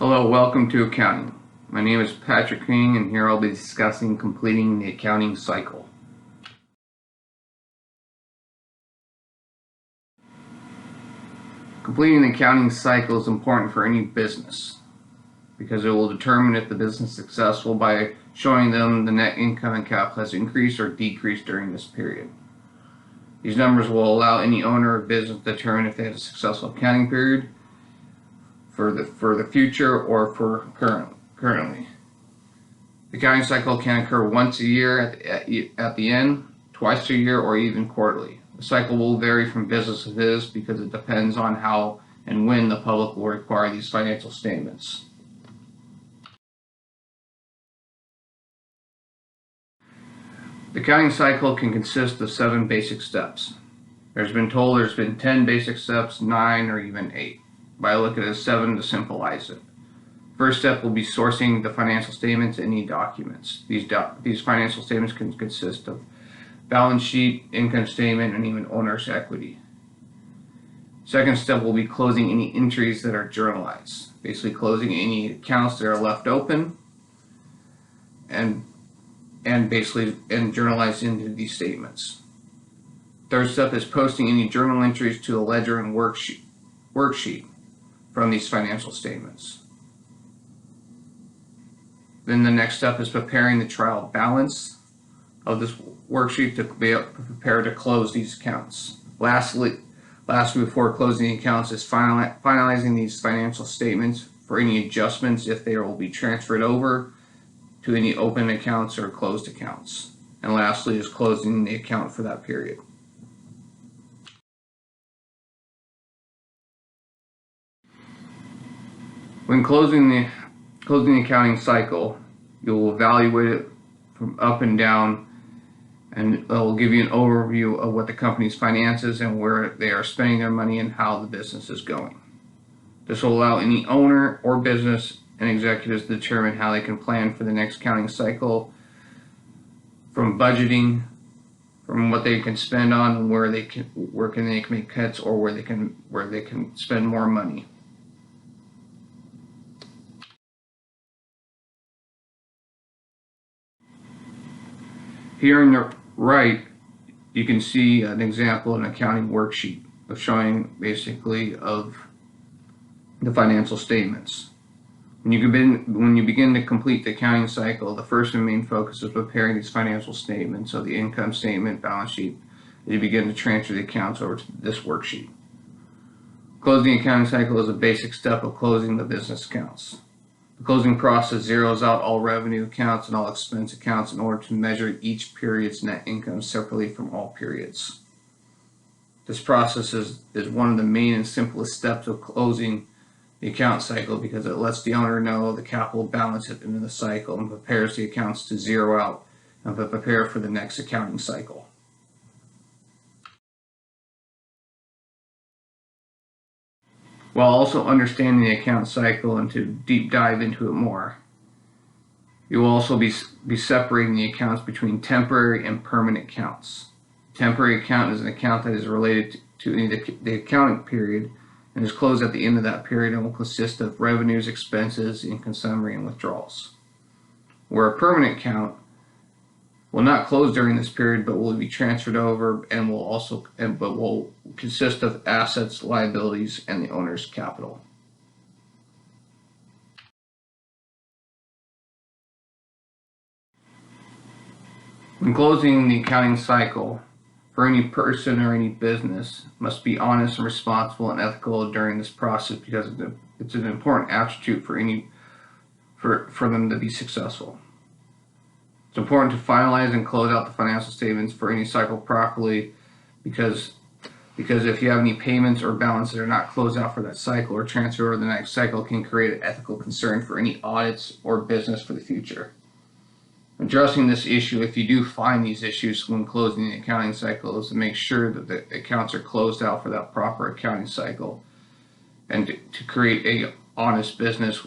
Hello, welcome to accounting. My name is Patrick King, and here I'll be discussing completing the accounting cycle. Completing the accounting cycle is important for any business because it will determine if the business is successful by showing them the net income and capital has increased or decreased during this period. These numbers will allow any owner of business to determine if they had a successful accounting period for the future or for currently. The accounting cycle can occur once a year at the end, twice a year, or even quarterly. The cycle will vary from business to business because it depends on how and when the public will require these financial statements. The accounting cycle can consist of 7 basic steps. There's been 10 basic steps, 9, or even 8. But I look at it as 7 to symbolize it. First step will be sourcing the financial statements and any documents. These financial statements can consist of balance sheet, income statement, and even owner's equity. Second step will be closing any entries that are journalized, basically closing any accounts that are left open and journalized into these statements. Third step is posting any journal entries to a ledger and worksheet from these financial statements. Then the next step is preparing the trial balance of this worksheet to be prepared to close these accounts. Lastly, before closing the accounts is finalizing these financial statements for any adjustments if they will be transferred over to any open accounts or closed accounts. And lastly is closing the account for that period. When closing the accounting cycle, you'll evaluate it from up and down, and it will give you an overview of what the company's finances and where they are spending their money and how the business is going. This will allow any owner or business and executives to determine how they can plan for the next accounting cycle, from budgeting, from what they can spend on, and where they can make cuts, or where they can spend more money. Here on the right, you can see an example of an accounting worksheet of showing basically of the financial statements. When you begin to complete the accounting cycle, the first and main focus is preparing these financial statements, so the income statement, balance sheet, as you begin to transfer the accounts over to this worksheet. Closing the accounting cycle is a basic step of closing the business accounts. The closing process zeroes out all revenue accounts and all expense accounts in order to measure each period's net income separately from all periods. This process is one of the main and simplest steps of closing the account cycle because it lets the owner know the capital balance at the end of the cycle and prepares the accounts to zero out and to prepare for the next accounting cycle. While also understanding the account cycle and to deep dive into it more, you will also be separating the accounts between temporary and permanent accounts. Temporary account is an account that is related to the accounting period and is closed at the end of that period and will consist of revenues, expenses, income summary, and withdrawals. Where a permanent account will not close during this period, but will be transferred over and will consist of assets, liabilities, and the owner's capital. When closing the accounting cycle, for any person or any business must be honest and responsible and ethical during this process because it's an important attribute for them to be successful. It's important to finalize and close out the financial statements for any cycle properly because if you have any payments or balances that are not closed out for that cycle or transfer over the next cycle, can create an ethical concern for any audits or business for the future. Addressing this issue, if you do find these issues when closing the accounting cycle, is to make sure that the accounts are closed out for that proper accounting cycle and to create a honest business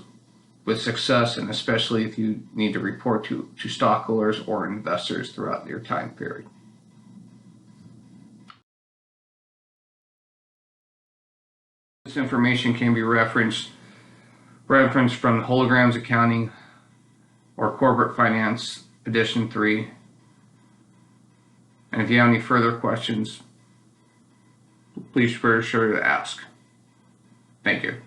with success, and especially if you need to report to stockholders or investors throughout your time period. This information can be referenced reference from Holograms Accounting or Corporate Finance Edition 3. And if you have any further questions, please be sure to ask. Thank you.